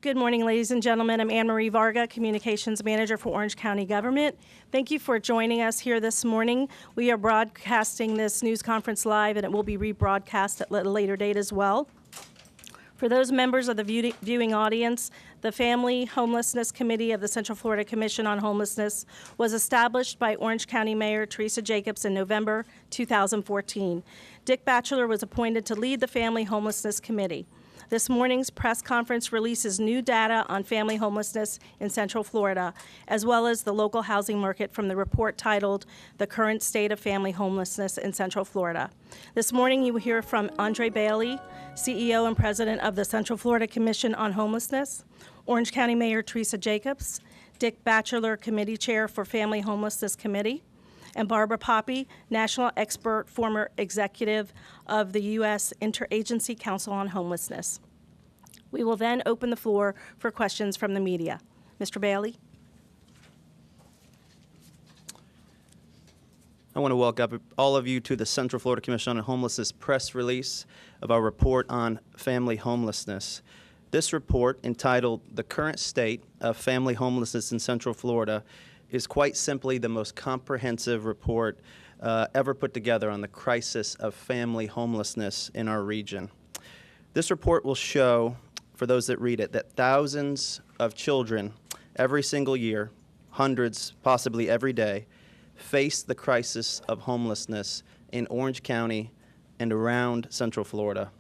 Good morning, ladies and gentlemen. I'm Anne Marie Varga, Communications Manager for Orange County Government. Thank you for joining us here this morning. We are broadcasting this news conference live, and it will be rebroadcast at a later date as well. For those members of the viewing audience, the Family Homelessness Committee of the Central Florida Commission on Homelessness was established by Orange County Mayor Teresa Jacobs in November 2014. Dick Batchelor was appointed to lead the Family Homelessness Committee. This morning's press conference releases new data on family homelessness in Central Florida, as well as the local housing market from the report titled, The Current State of Family Homelessness in Central Florida. This morning you will hear from Andre Bailey, CEO and President of the Central Florida Commission on Homelessness, Orange County Mayor Teresa Jacobs, Dick Batchelor, Committee Chair for Family Homelessness Committee, and Barbara Poppy, National Expert, former Executive of the U.S. Interagency Council on Homelessness. We will then open the floor for questions from the media. Mr. Bailey. I want to welcome all of you to the Central Florida Commission on Homelessness press release of our report on family homelessness. This report, entitled The Current State of Family Homelessness in Central Florida, is quite simply the most comprehensive report ever put together on the crisis of family homelessness in our region. This report will show, for those that read it, that thousands of children every single year, hundreds possibly every day, face the crisis of homelessness in Orange County and around Central Florida.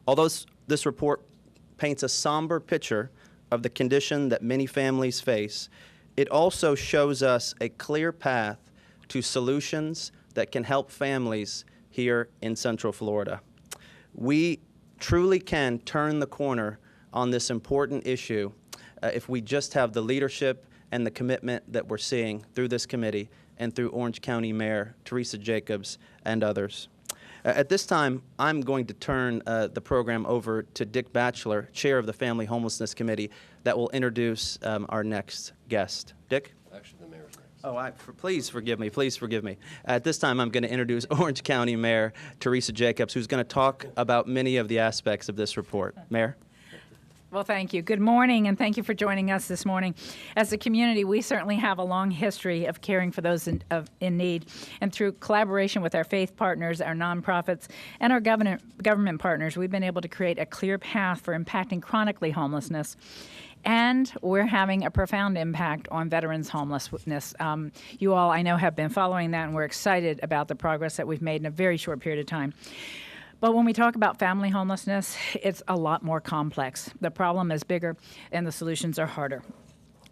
Although this report paints a somber picture of the condition that many families face, it also shows us a clear path to solutions that can help families here in Central Florida. We truly can turn the corner on this important issue if we just have the leadership and the commitment that we're seeing through this committee and through Orange County Mayor Teresa Jacobs and others. At this time, I'm going to turn the program over to Dick Batchelor, Chair of the Family Homelessness Committee, that will introduce our next guest. Dick? Actually, the mayor's next. Oh, please forgive me. Please forgive me. At this time, I'm going to introduce Orange County Mayor Teresa Jacobs, who's going to talk about many of the aspects of this report. Mayor? Well, thank you. Good morning, and thank you for joining us this morning. As a community, we certainly have a long history of caring for those in need, and through collaboration with our faith partners, our nonprofits, and our government partners, we've been able to create a clear path for impacting chronically homelessness. And we're having a profound impact on veterans' homelessness. You all, I know, have been following that, and we're excited about the progress that we've made in a very short period of time. But when we talk about family homelessness, it's a lot more complex. The problem is bigger, and the solutions are harder.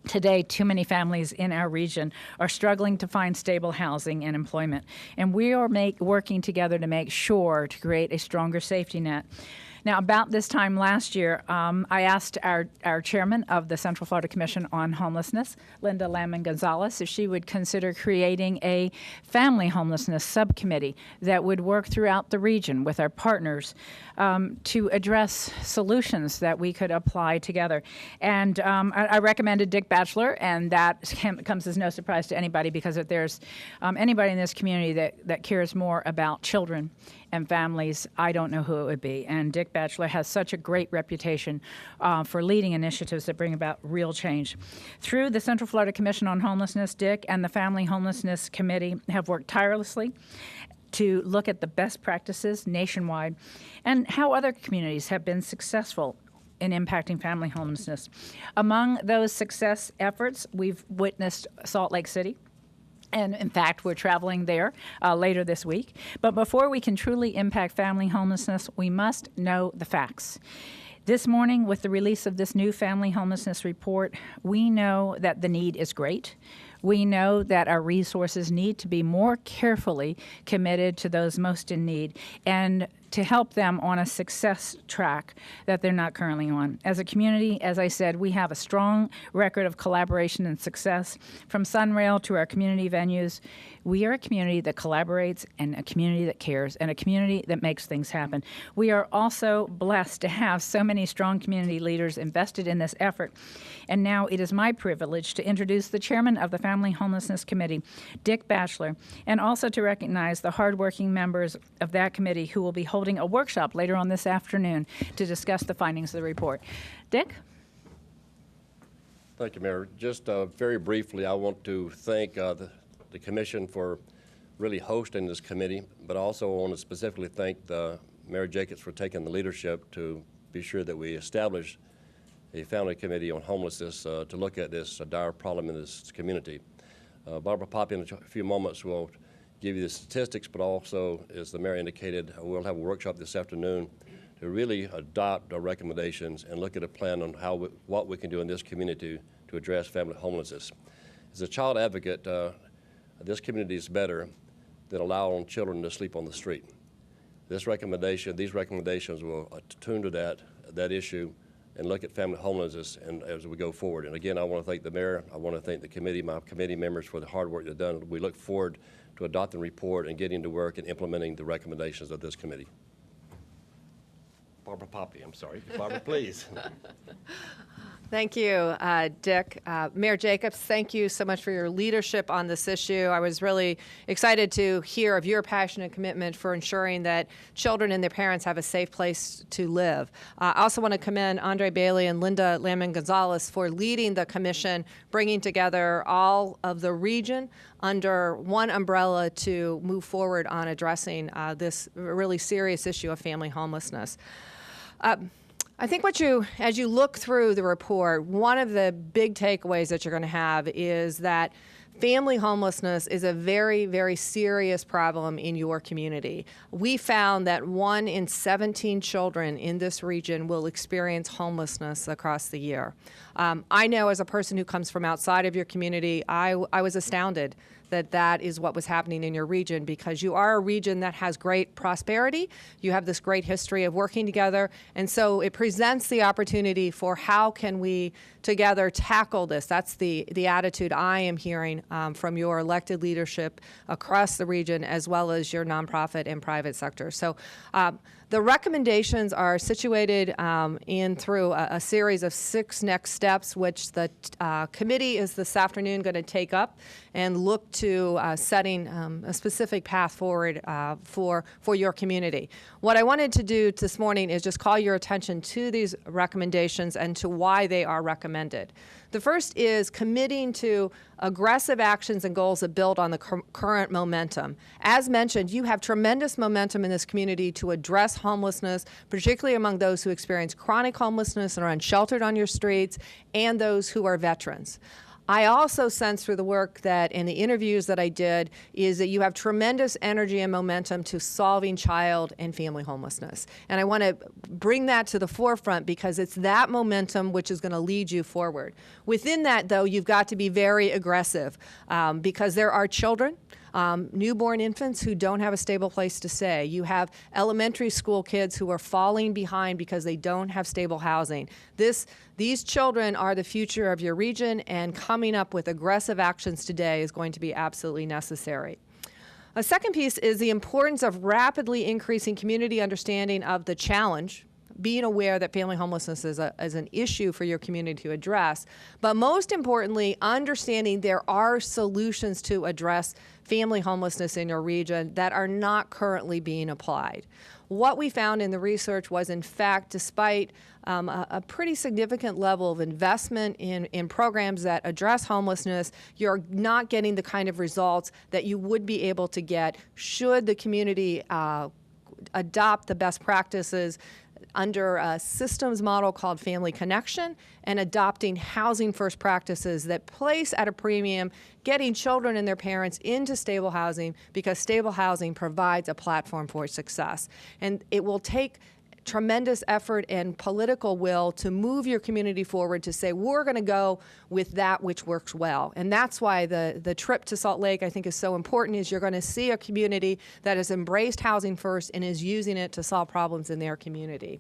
Today, too many families in our region are struggling to find stable housing and employment, and we are working together to make sure to create a stronger safety net. Now, about this time last year, I asked our chairman of the Central Florida Commission on Homelessness, Linda Lamon-Gonzalez, if she would consider creating a family homelessness subcommittee that would work throughout the region with our partners to address solutions that we could apply together. And I recommended Dick Batchelor, and that comes as no surprise to anybody, because if there's anybody in this community that cares more about children and families, I don't know who it would be. And Dick Batchelor has such a great reputation for leading initiatives that bring about real change. Through the Central Florida Commission on Homelessness, Dick and the Family Homelessness Committee have worked tirelessly to look at the best practices nationwide and how other communities have been successful in impacting family homelessness. Among those success efforts, we've witnessed Salt Lake City. And in fact, we're traveling there later this week. But before we can truly impact family homelessness, we must know the facts. This morning, with the release of this new family homelessness report, we know that the need is great. We know that our resources need to be more carefully committed to those most in need and to help them on a success track that they're not currently on. As a community, as I said, we have a strong record of collaboration and success. From Sunrail to our community venues, we are a community that collaborates and a community that cares and a community that makes things happen. We are also blessed to have so many strong community leaders invested in this effort. And now it is my privilege to introduce the chairman of the Family Homelessness Committee, Dick Batchelor, and also to recognize the hardworking members of that committee who will be holding a workshop later on this afternoon to discuss the findings of the report. Dick? Thank you, Mayor. Just very briefly, I want to thank the Commission for really hosting this committee, but also want to specifically thank Mayor Jacobs for taking the leadership to be sure that we establish a family committee on homelessness to look at this dire problem in this community. Barbara Poppy in a few moments will give you the statistics, but also, as the mayor indicated, we'll have a workshop this afternoon to really adopt our recommendations and look at a plan on what we can do in this community to address family homelessness. As a child advocate, this community is better than allowing children to sleep on the street. These recommendations will attune to that issue and look at family homelessness and as we go forward. And again, I want to thank the mayor. I want to thank the committee, my committee members for the hard work they've done. We look forward to adopting the report and getting to work and implementing the recommendations of this committee. Barbara Poppy, I'm sorry. Barbara, please. Thank you, Dick. Mayor Jacobs, thank you so much for your leadership on this issue. I was really excited to hear of your passion and commitment for ensuring that children and their parents have a safe place to live. I also want to commend Andre Bailey and Linda Lamon-Gonzalez for leading the commission, bringing together all of the region under one umbrella to move forward on addressing this really serious issue of family homelessness. I think as you look through the report, one of the big takeaways that you're going to have is that family homelessness is a very, very serious problem in your community. We found that 1 in 17 children in this region will experience homelessness across the year. I know as a person who comes from outside of your community, I was astounded that is what was happening in your region, because you are a region that has great prosperity. You have this great history of working together, and so it presents the opportunity for how can we together tackle this. That's the attitude I am hearing from your elected leadership across the region, as well as your nonprofit and private sector. So the recommendations are situated in through a series of 6 next steps, which the committee is this afternoon going to take up and look to setting a specific path forward for your community. What I wanted to do this morning is just call your attention to these recommendations and to why they are recommended. The first is committing to aggressive actions and goals that build on the current momentum. As mentioned, you have tremendous momentum in this community to address homelessness, particularly among those who experience chronic homelessness and are unsheltered on your streets, and those who are veterans. I also sense through the work that in the interviews that I did is that you have tremendous energy and momentum to solving child and family homelessness. And I want to bring that to the forefront because it's that momentum which is going to lead you forward. Within that, though, you've got to be very aggressive because there are children, newborn infants who don't have a stable place to stay. You have elementary school kids who are falling behind because they don't have stable housing. These children are the future of your region, and coming up with aggressive actions today is going to be absolutely necessary. A second piece is the importance of rapidly increasing community understanding of the challenge, being aware that family homelessness is an issue for your community to address, but most importantly, understanding there are solutions to address family homelessness in your region that are not currently being applied. What we found in the research was, in fact, despite a pretty significant level of investment in programs that address homelessness, you're not getting the kind of results that you would be able to get should the community adopt the best practices under a systems model called Family Connection and adopting housing first practices that place at a premium getting children and their parents into stable housing, because stable housing provides a platform for success. And it will take tremendous effort and political will to move your community forward to say, we're going to go with that which works well. And that's why the trip to Salt Lake, I think, is so important, is you're going to see a community that has embraced housing first and is using it to solve problems in their community.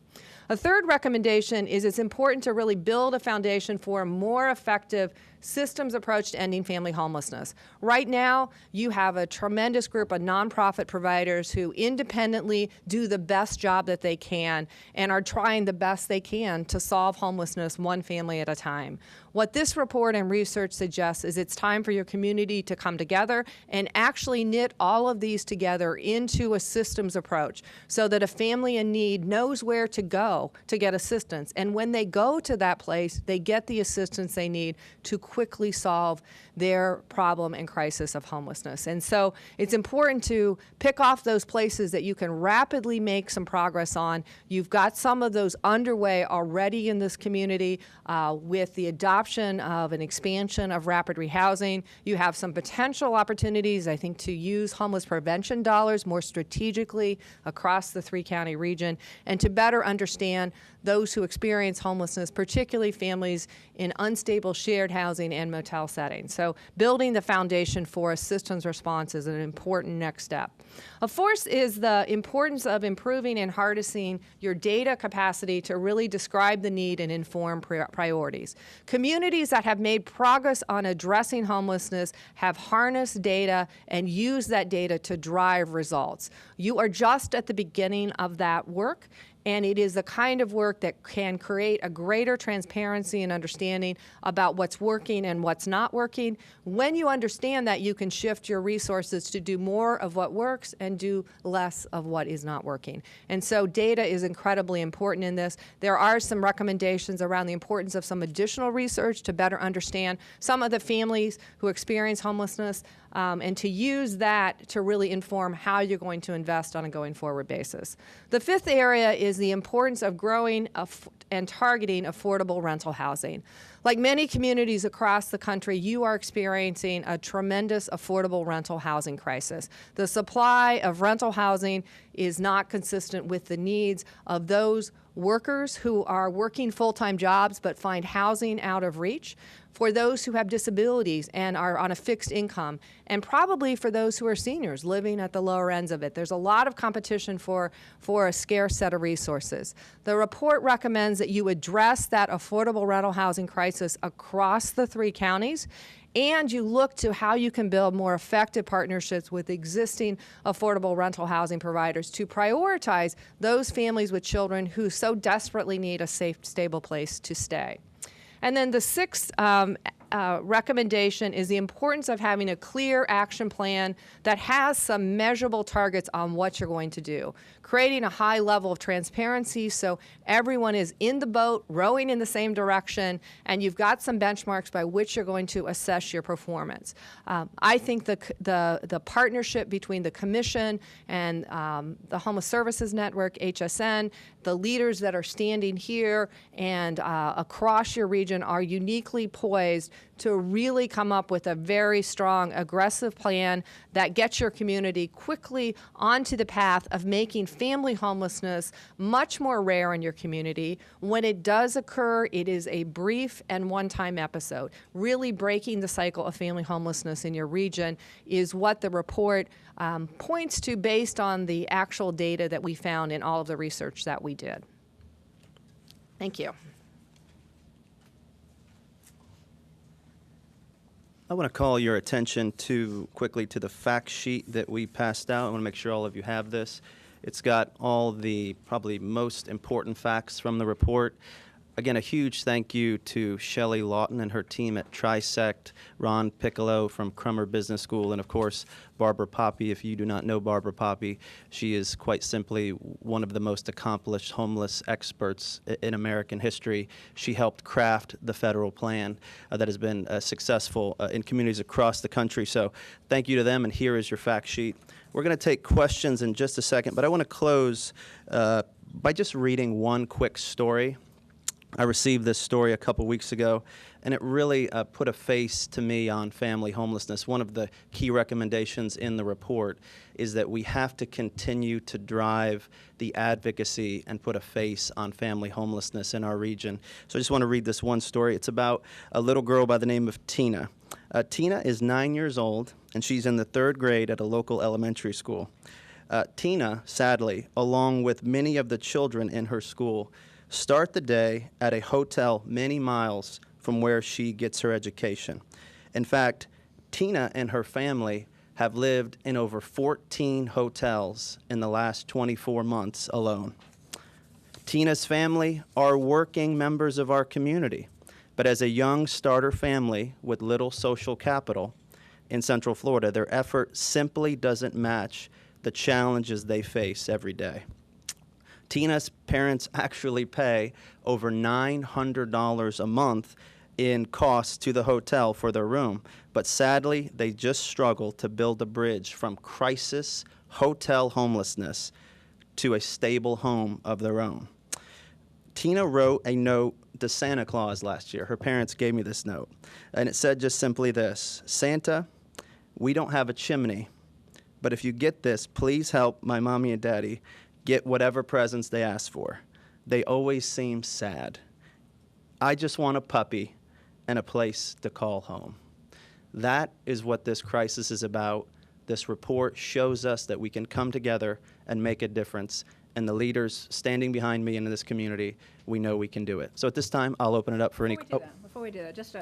A third recommendation is it's important to really build a foundation for a more effective systems approach to ending family homelessness. Right now, you have a tremendous group of nonprofit providers who independently do the best job that they can can and are trying the best they can to solve homelessness one family at a time. What this report and research suggests is it's time for your community to come together and actually knit all of these together into a systems approach so that a family in need knows where to go to get assistance. And when they go to that place, they get the assistance they need to quickly solve their problem and crisis of homelessness. And so it's important to pick off those places that you can rapidly make some progress on. You've got some of those underway already in this community with the adoption of an expansion of rapid rehousing. You have some potential opportunities, I think, to use homeless prevention dollars more strategically across the three-county region and to better understand those who experience homelessness, particularly families in unstable shared housing and motel settings. So building the foundation for a systems response is an important next step. Of course, is the importance of improving and harnessing your data capacity to really describe the need and inform priorities. Communities that have made progress on addressing homelessness have harnessed data and used that data to drive results. You are just at the beginning of that work, and it is the kind of work that can create a greater transparency and understanding about what's working and what's not working. When you understand that, you can shift your resources to do more of what works and do less of what is not working. And so data is incredibly important in this. There are some recommendations around the importance of some additional research to better understand some of the families who experience homelessness and to use that to really inform how you're going to invest on a going forward basis. The fifth area is the importance of growing and targeting affordable rental housing. Like many communities across the country, you are experiencing a tremendous affordable rental housing crisis. The supply of rental housing is not consistent with the needs of those workers who are working full-time jobs but find housing out of reach, for those who have disabilities and are on a fixed income, and probably for those who are seniors living at the lower ends of it. There's a lot of competition for a scarce set of resources. The report recommends that you address that affordable rental housing crisis across the three counties, and you look to how you can build more effective partnerships with existing affordable rental housing providers to prioritize those families with children who so desperately need a safe, stable place to stay. And then the sixth recommendation is the importance of having a clear action plan that has some measurable targets on what you're going to do. Creating a high level of transparency so everyone is in the boat, rowing in the same direction, and you've got some benchmarks by which you're going to assess your performance. I think the partnership between the Commission and the Homeless Services Network, HSN, the leaders that are standing here and across your region are uniquely poised to really come up with a very strong, aggressive plan that gets your community quickly onto the path of making family homelessness much more rare in your community. When it does occur, it is a brief and one-time episode. Really breaking the cycle of family homelessness in your region is what the report points to based on the actual data that we found in all of the research that we did. Thank you. I want to call your attention quickly to the fact sheet that we passed out. I want to make sure all of you have this. It's got all the probably most important facts from the report. Again, a huge thank you to Shelley Lawton and her team at Trisect, Ron Piccolo from Crummer Business School, and of course, Barbara Poppy. If you do not know Barbara Poppy, she is quite simply one of the most accomplished homeless experts in American history. She helped craft the federal plan that has been successful in communities across the country. So thank you to them, and here is your fact sheet. We're going to take questions in just a second, but I want to close by just reading one quick story. I received this story a couple weeks ago, and it really put a face to me on family homelessness. One of the key recommendations in the report is that we have to continue to drive the advocacy and put a face on family homelessness in our region. So I just want to read this one story. It's about a little girl by the name of Tina. Tina is 9 years old, and she's in the 3rd grade at a local elementary school. Tina, sadly, along with many of the children in her school, start the day at a hotel many miles from where she gets her education. In fact, Tina and her family have lived in over 14 hotels in the last 24 months alone. Tina's family are working members of our community, but as a young starter family with little social capital in Central Florida, their effort simply doesn't match the challenges they face every day. Tina's parents actually pay over $900 a month in costs to the hotel for their room, but sadly, they just struggle to build a bridge from crisis hotel homelessness to a stable home of their own. Tina wrote a note to Santa Claus last year. Her parents gave me this note, and it said just simply this: Santa, we don't have a chimney, but if you get this, please help my mommy and daddy get whatever presents they ask for. They always seem sad. I just want a puppy and a place to call home. That is what this crisis is about. This report shows us that we can come together and make a difference. And the leaders standing behind me in this community, we know we can do it. So at this time, I'll open it up for any. Before we do that, just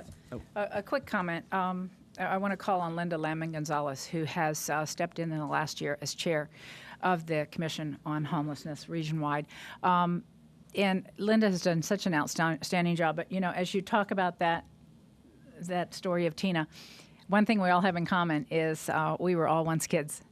a quick comment. I want to call on Linda Lamon-Gonzalez, who has stepped in the last year as chair of the Commission on Homelessness region-wide. And Linda has done such an outstanding job. But, you know, as you talk about that story of Tina, one thing we all have in common is we were all once kids.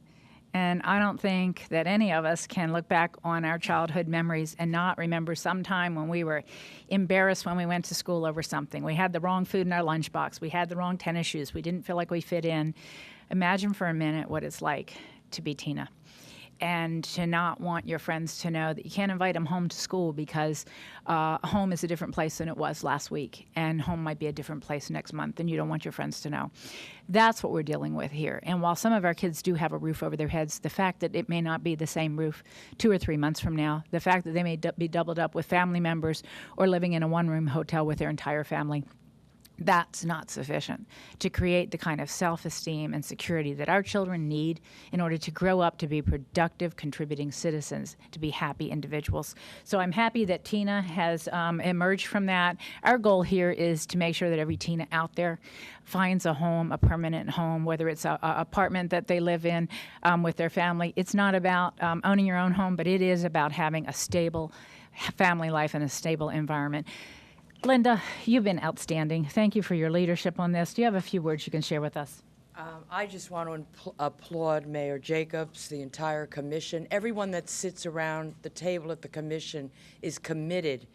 And I don't think that any of us can look back on our childhood memories and not remember some time when we were embarrassed when we went to school over something. We had the wrong food in our lunchbox. We had the wrong tennis shoes. We didn't feel like we fit in. Imagine for a minute what it's like to be Tina and to not want your friends to know that you can't invite them home to school because home is a different place than it was last week, and home might be a different place next month, and you don't want your friends to know. That's what we're dealing with here. And while some of our kids do have a roof over their heads, the fact that it may not be the same roof 2 or 3 months from now, the fact that they may be doubled up with family members or living in a one-room hotel with their entire family, that's not sufficient to create the kind of self-esteem and security that our children need in order to grow up to be productive, contributing citizens, to be happy individuals. So I'm happy that Tina has emerged from that. Our goal here is to make sure that every Tina out there finds a home, a permanent home, whether it's an apartment that they live in with their family. It's not about owning your own home, but it is about having a stable family life and a stable environment. Linda, you've been outstanding. Thank you for your leadership on this. Do you have a few words you can share with us? I just want to applaud Mayor Jacobs, the entire commission. Everyone that sits around the table at the commission is committed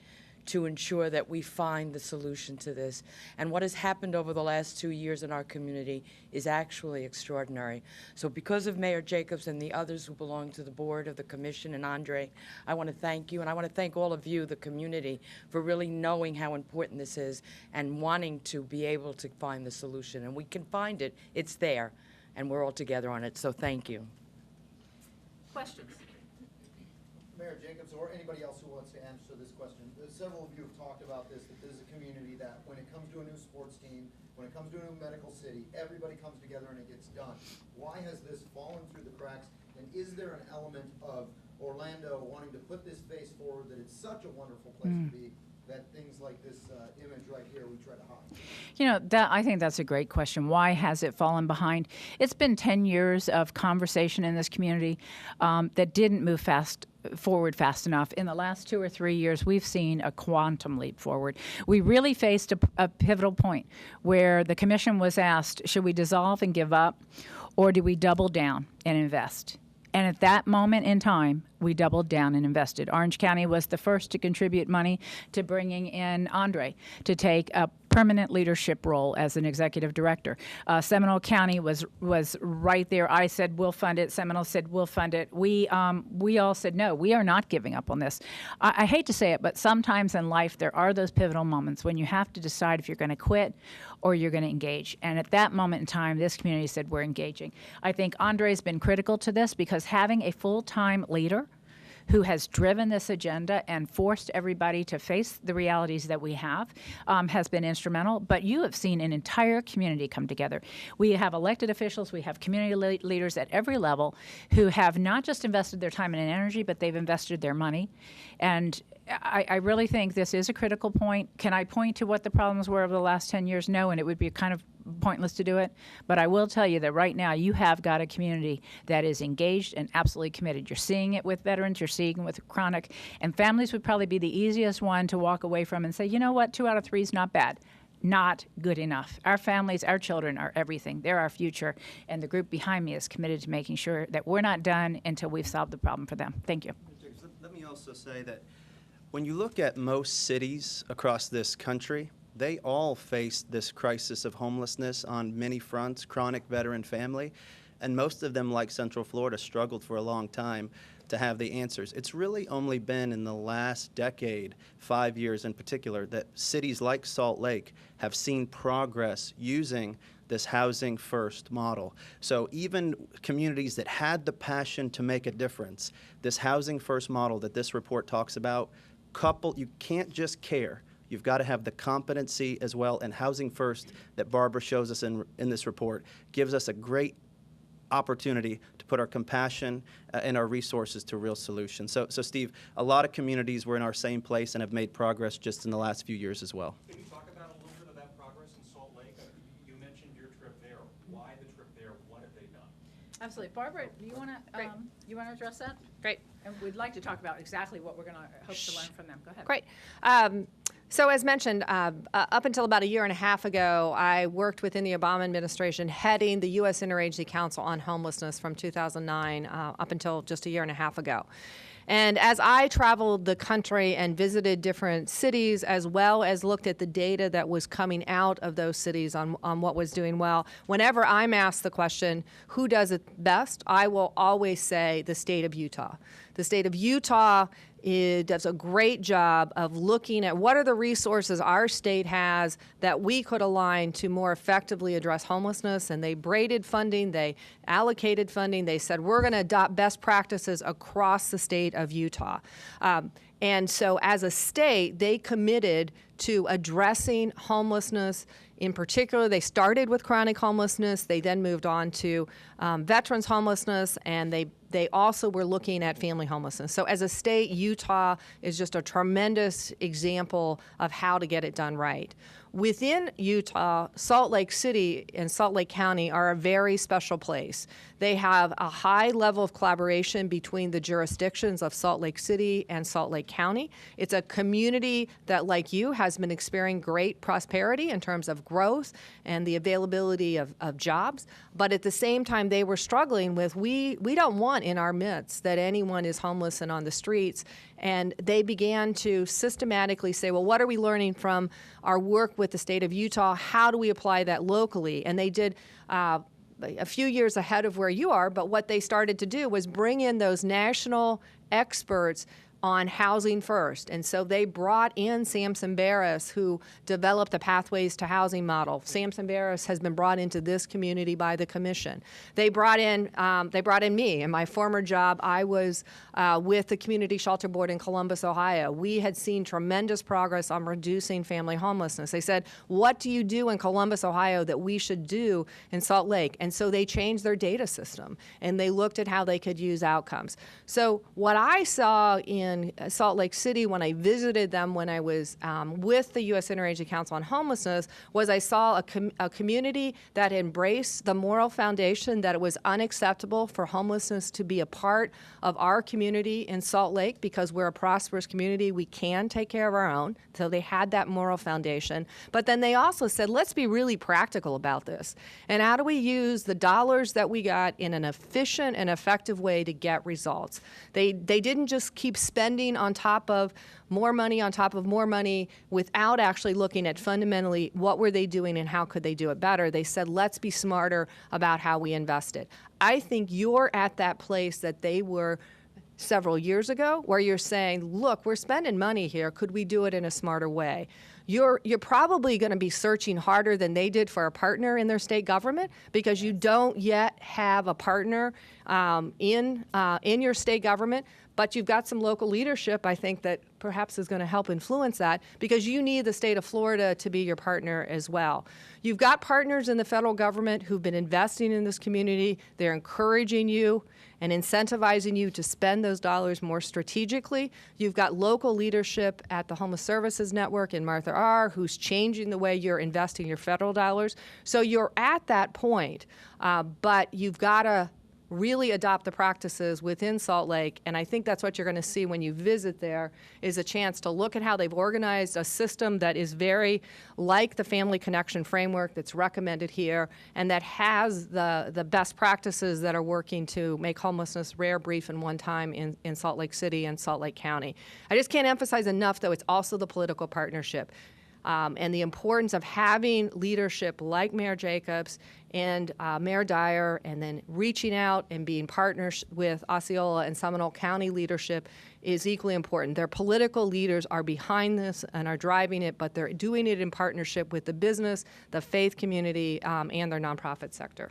to ensure that we find the solution to this. And what has happened over the last 2 years in our community is actually extraordinary. So because of Mayor Jacobs and the others who belong to the board of the commission and Andre, I want to thank you, and I want to thank all of you, the community, for really knowing how important this is and wanting to be able to find the solution. And we can find it. It's there, and we're all together on it. So thank you. Questions? Mayor Jacobs, or anybody else who wants to answer this question. Several of you have talked about this, that this is a community that when it comes to a new sports team, when it comes to a new medical city, everybody comes together and it gets done. Why has this fallen through the cracks? And is there an element of Orlando wanting to put this face forward that it's such a wonderful place to be, that things like this image right here we try to hide? You know, I think that's a great question. Why has it fallen behind? It's been 10 years of conversation in this community that didn't move forward fast enough. In the last 2 or 3 years, we've seen a quantum leap forward. We really faced a pivotal point where the commission was asked, should we dissolve and give up, or do we double down and invest? And at that moment in time, we doubled down and invested. Orange County was the first to contribute money to bringing in Andre to take a permanent leadership role as an executive director. Seminole County was right there. I said, we'll fund it. Seminole said, we'll fund it. We all said, no, we are not giving up on this. I hate to say it, but sometimes in life there are those pivotal moments when you have to decide if you're going to quit or you're going to engage. And at that moment in time, this community said, we're engaging. I think Andre's been critical to this because having a full-time leader who has driven this agenda and forced everybody to face the realities that we have has been instrumental. But you have seen an entire community come together. We have elected officials, we have community leaders at every level who have not just invested their time and energy, but they've invested their money. And I really think this is a critical point. Can I point to what the problems were over the last 10 years? No, and it would be kind of pointless to do it. But I will tell you that right now you have got a community that is engaged and absolutely committed. You're seeing it with veterans, you're seeing it with chronic, and families would probably be the easiest one to walk away from and say, you know what, 2 out of 3 is not bad. Not good enough. Our families, our children are everything. They're our future, and the group behind me is committed to making sure that we're not done until we've solved the problem for them. Thank you. Let me also say that when you look at most cities across this country, they all face this crisis of homelessness on many fronts, chronic veteran family, and most of them, like Central Florida, struggled for a long time to have the answers. It's really only been in the last decade, 5 years in particular, that cities like Salt Lake have seen progress using this housing first model. So even communities that had the passion to make a difference, this housing first model that this report talks about, you can't just care. You've got to have the competency as well, and housing first that Barbara shows us in this report gives us a great opportunity to put our compassion and our resources to real solutions. So Steve, a lot of communities were in our same place and have made progress just in the last few years as well. Can you talk about a little bit of that progress in Salt Lake? You mentioned your trip there. Why the trip there? What have they done? Absolutely. Barbara, do you want to address that? Great. And we'd like to talk about exactly what we're going to hope to learn from them. Go ahead. Great. So as mentioned, up until about a year and a half ago, I worked within the Obama administration heading the U.S. Interagency Council on Homelessness from 2009 up until just a year and a half ago. And as I traveled the country and visited different cities, as well as looked at the data that was coming out of those cities on what was doing well, whenever I'm asked the question, who does it best, I will always say the state of Utah. The state of Utah does a great job of looking at what are the resources our state has that we could align to more effectively address homelessness. And they braided funding, they allocated funding, they said we're going to adopt best practices across the state of Utah. And so as a state, they committed to addressing homelessness. In particular, they started with chronic homelessness. They then moved on to veterans homelessness, and they also were looking at family homelessness. So as a state, Utah is just a tremendous example of how to get it done right. Within Utah, Salt Lake City and Salt Lake County are a very special place. They have a high level of collaboration between the jurisdictions of Salt Lake City and Salt Lake County. It's a community that, like you, has been experiencing great prosperity in terms of growth and the availability of jobs. But at the same time, they were struggling with, we don't want in our midst that anyone is homeless and on the streets. And they began to systematically say, well, what are we learning from our work with the state of Utah? How do we apply that locally? And they did a few years ahead of where you are, but what they started to do was bring in those national experts on housing first. And so they brought in Samson Barris, who developed the Pathways to Housing model. Samson Barris has been brought into this community by the commission. They brought in me. In my former job, I was with the Community Shelter Board in Columbus, Ohio. We had seen tremendous progress on reducing family homelessness. They said, what do you do in Columbus, Ohio that we should do in Salt Lake? And so they changed their data system, and they looked at how they could use outcomes. So what I saw in Salt Lake City when I visited them when I was with the U.S. Interagency Council on Homelessness was I saw a community that embraced the moral foundation that it was unacceptable for homelessness to be a part of our community in Salt Lake because we're a prosperous community. We can take care of our own. So they had that moral foundation. But then they also said, let's be really practical about this. And how do we use the dollars that we got in an efficient and effective way to get results? They didn't just keep spending on top of more money without actually looking at fundamentally what were they doing and how could they do it better. They said, let's be smarter about how we invested. I think you're at that place that they were several years ago where you're saying, look, we're spending money here. Could we do it in a smarter way? You're probably going to be searching harder than they did for a partner in their state government because you don't yet have a partner in your state government. But you've got some local leadership, I think, that perhaps is going to help influence that, because you need the state of Florida to be your partner as well. You've got partners in the federal government who've been investing in this community. They're encouraging you and incentivizing you to spend those dollars more strategically. You've got local leadership at the Homeless Services Network in Martha R., who's changing the way you're investing your federal dollars. So you're at that point, but you've got to really adopt the practices within Salt Lake, and I think that's what you're going to see when you visit there, is a chance to look at how they've organized a system that is very like the Family Connection framework that's recommended here, and that has the best practices that are working to make homelessness rare, brief, and one time in Salt Lake City and Salt Lake County. I just can't emphasize enough, though, it's also the political partnership. And the importance of having leadership like Mayor Jacobs and Mayor Dyer, and then reaching out and being partners with Osceola and Seminole County leadership is equally important. Their political leaders are behind this and are driving it, but they're doing it in partnership with the business, the faith community, and their nonprofit sector.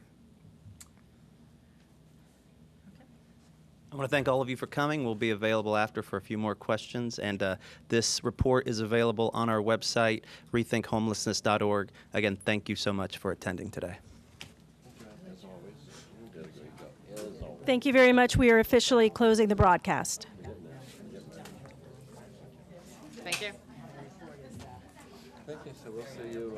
I want to thank all of you for coming. We'll be available after for a few more questions. And this report is available on our website, rethinkhomelessness.org. Again, thank you so much for attending today. Thank you very much. We are officially closing the broadcast. Thank you. Thank you. So we'll see you.